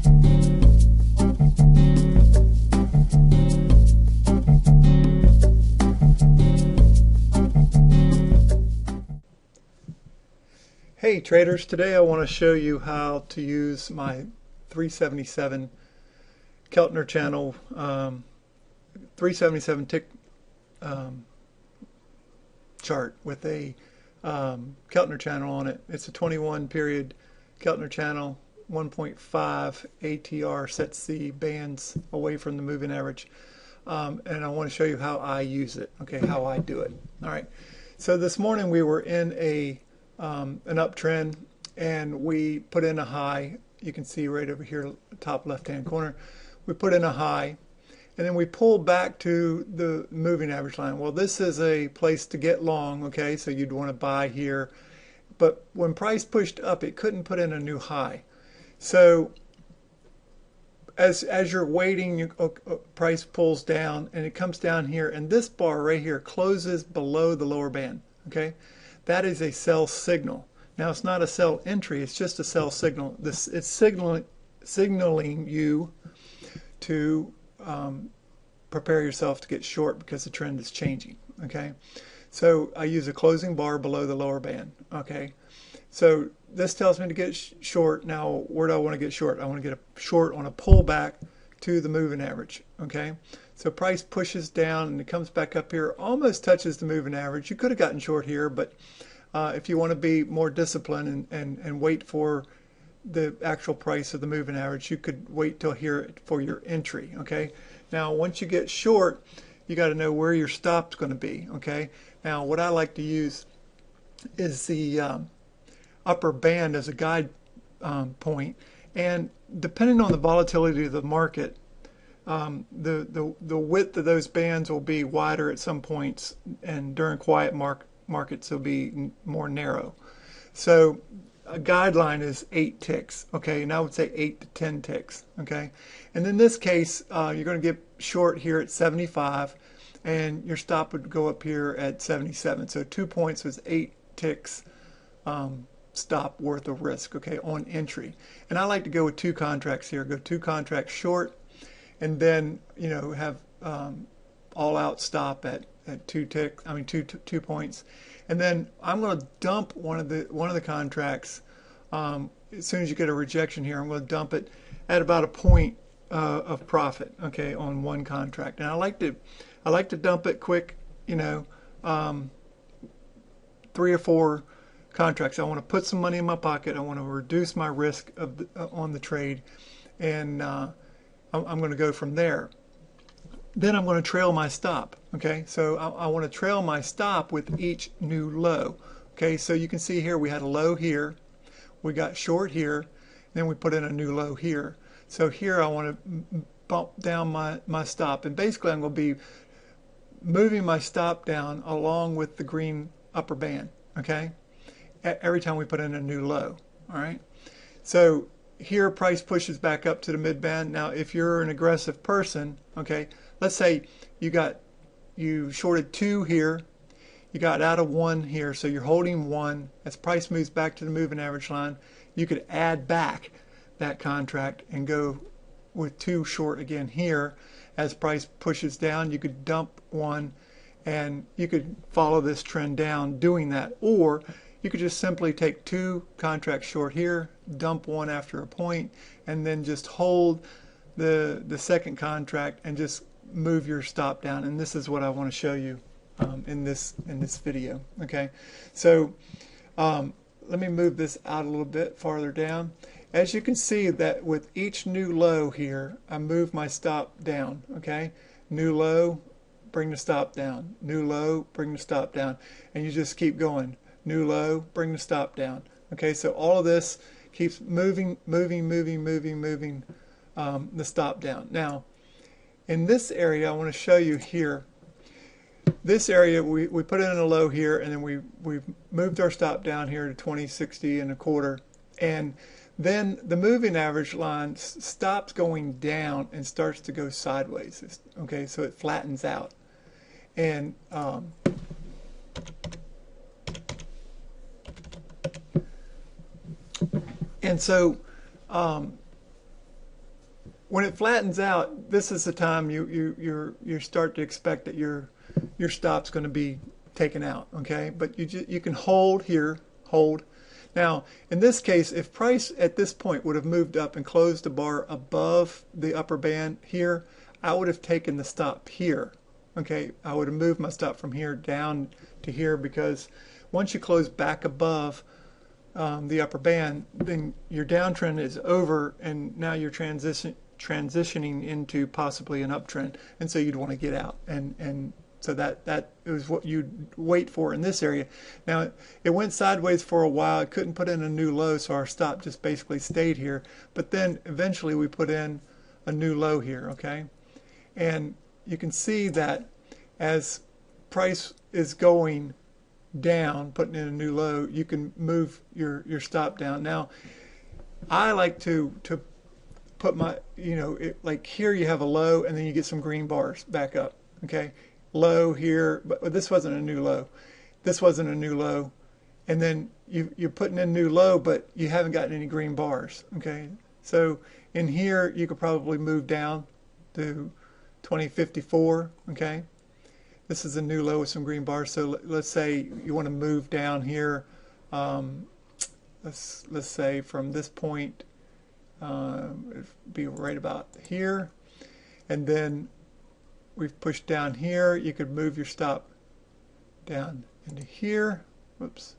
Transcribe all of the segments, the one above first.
Hey traders, today I want to show you how to use my 377 Keltner Channel 377 tick chart with a Keltner channel on it. It's a 21 period Keltner channel, 1.5 ATR, sets the bands away from the moving average, and I want to show you how I use it, okay, how I do it. All right, so this morning we were in an uptrend and we put in a high. You can see right over here, top left hand corner, we put in a high and then we pulled back to the moving average line. Well, this is a place to get long, okay, so you'd want to buy here, but when price pushed up it couldn't put in a new high. So as you're waiting, price pulls down and it comes down here, and this bar right here closes below the lower band, okay. That is a sell signal. Now it's not a sell entry, it's just a sell signal. It's signaling you to prepare yourself to get short because the trend is changing, okay. So I use a closing bar below the lower band, okay. So this tells me to get short. Now where do I want to get short? I want to get a short on a pullback to the moving average, okay. So price pushes down and it comes back up here, almost touches the moving average. You could have gotten short here, but if you want to be more disciplined and wait for the actual price of the moving average, you could wait till here for your entry, okay. Now once you get short, you got to know where your stop's going to be, okay. Now what I like to use is the upper band as a guide point, and depending on the volatility of the market, the width of those bands will be wider at some points, and during quiet markets will be more narrow. So a guideline is 8 ticks, okay, and I would say 8 to 10 ticks, okay. And in this case, you're going to get short here at 75, and your stop would go up here at 77. So 2 points was 8 ticks stop worth of risk, okay, on entry. And I like to go with 2 contracts here. Go 2 contracts short, and then have all out stop at 2 ticks. I mean 2 points, and then I'm going to dump one of the contracts as soon as you get a rejection here. I'm going to dump it at about a point of profit, okay, on one contract. And I like to dump it quick, 3 or 4 contracts. I want to put some money in my pocket. I want to reduce my risk of on the trade, and I'm going to go from there. Then I'm going to trail my stop, okay. So I want to trail my stop with each new low, okay. So you can see here we had a low here, we got short here, then we put in a new low here. So here I want to bump down my stop, and basically I'm going to be moving my stop down along with the green upper band, okay, every time we put in a new low. All right, so here price pushes back up to the mid band. Now if you're an aggressive person, okay, let's say you shorted 2 here, you got out of 1 here, so you're holding 1. As price moves back to the moving average line, you could add back that contract and go with 2 short again here. As price pushes down, you could dump 1, and you could follow this trend down doing that, or you could just simply take 2 contracts short here, dump 1 after a point, and then just hold the second contract and just move your stop down. And this is what I want to show you in this video, okay. So let me move this out a little bit farther down. As you can see that with each new low here, I move my stop down, okay. New low, bring the stop down. New low, bring the stop down, and you just keep going. New low, bring the stop down. Okay, so all of this keeps moving the stop down. Now in this area I want to show you here, this area we put in a low here, and then we moved our stop down here to 20.60 and a quarter, and then the moving average line stops going down and starts to go sideways, okay, so it flattens out. And so when it flattens out, this is the time you start to expect that your stop's going to be taken out. Okay, but you can hold here, hold. Now, in this case, if price at this point would have moved up and closed the bar above the upper band here, I would have taken the stop here. Okay, I would have moved my stop from here down to here, because once you close back above the upper band, then your downtrend is over, and now you're transitioning into possibly an uptrend, and so you'd want to get out, and so that is what you'd wait for in this area. Now, it went sideways for a while. It couldn't put in a new low, so our stop just basically stayed here. But then eventually we put in a new low here, okay? And you can see that as price is going down, putting in a new low, you can move your stop down. Now, I like to put my, like here you have a low, and then you get some green bars back up, okay? Low here, but this wasn't a new low. This wasn't a new low. And then you're putting in new low, but you haven't gotten any green bars, okay? So in here, you could probably move down to 2054, okay? This is a new low with some green bars. So let's say you want to move down here. Let's say from this point, it'd be right about here. And then we've pushed down here. You could move your stop down into here. Whoops.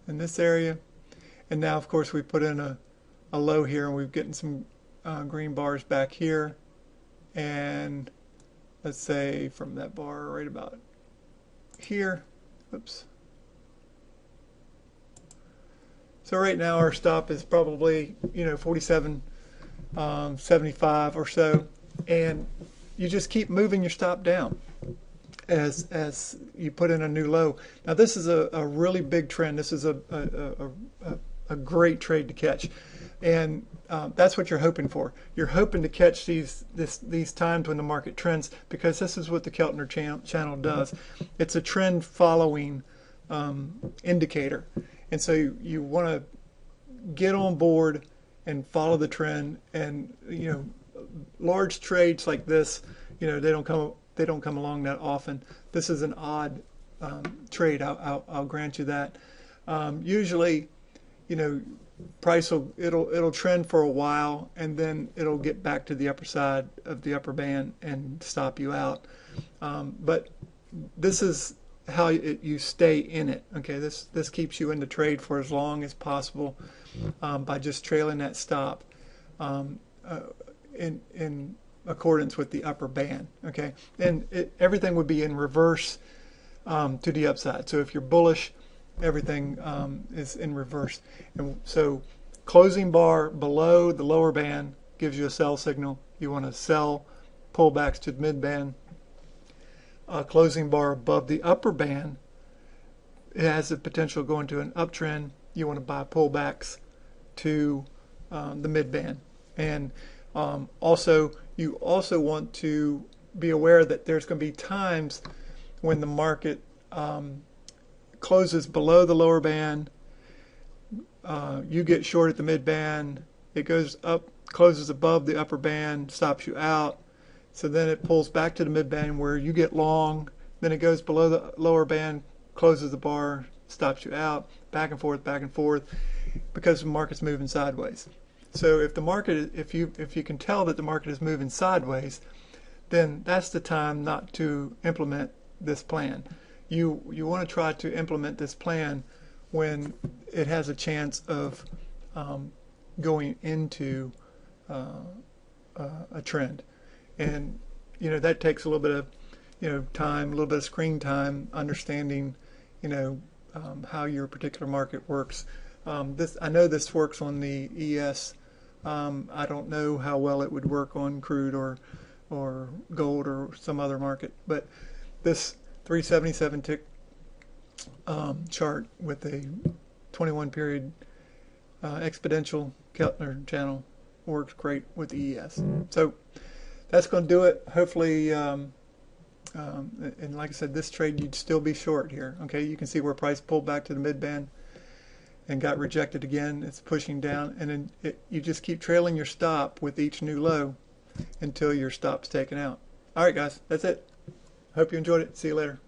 In this area. And now, of course, we put in a low here, and we're getting some green bars back here. And let's say from that bar right about here. Oops. So right now our stop is probably 47.75 or so. And you just keep moving your stop down as you put in a new low. Now this is a really big trend. This is a great trade to catch, and that's what you're hoping for. You're hoping to catch these times when the market trends, because this is what the Keltner channel does. It's a trend following indicator, and so you want to get on board and follow the trend. And large trades like this, they don't come along that often. This is an odd trade. I'll grant you that. Usually, price it'll trend for a while, and then it'll get back to the upper side of the upper band and stop you out. But this is how you stay in it. Okay, this keeps you in the trade for as long as possible by just trailing that stop in accordance with the upper band. Okay, and everything would be in reverse to the upside. So if you're bullish, everything is in reverse. And so closing bar below the lower band gives you a sell signal. You want to sell pullbacks to the mid band. Closing bar above the upper band, it has the potential to go into an uptrend. You want to buy pullbacks to the mid band. And you also want to be aware that there's going to be times when the market closes below the lower band. You get short at the mid band. It goes up, closes above the upper band, stops you out. So then it pulls back to the mid band where you get long. Then it goes below the lower band, closes the bar, stops you out. Back and forth, because the market's moving sideways. So if the market, if you can tell that the market is moving sideways, then that's the time not to implement this plan. You want to try to implement this plan when it has a chance of going into a trend. And that takes a little bit of time, a little bit of screen time, understanding how your particular market works. I know this works on the ES. I don't know how well it would work on crude or gold or some other market, but this 377 tick chart with a 21 period exponential Keltner channel works great with the ES. So that's going to do it. Hopefully, and like I said, this trade you'd still be short here. Okay, you can see where price pulled back to the mid band. and got rejected again. It's pushing down, and then you just keep trailing your stop with each new low until your stop's taken out. All right, guys, that's it. Hope you enjoyed it. See you later.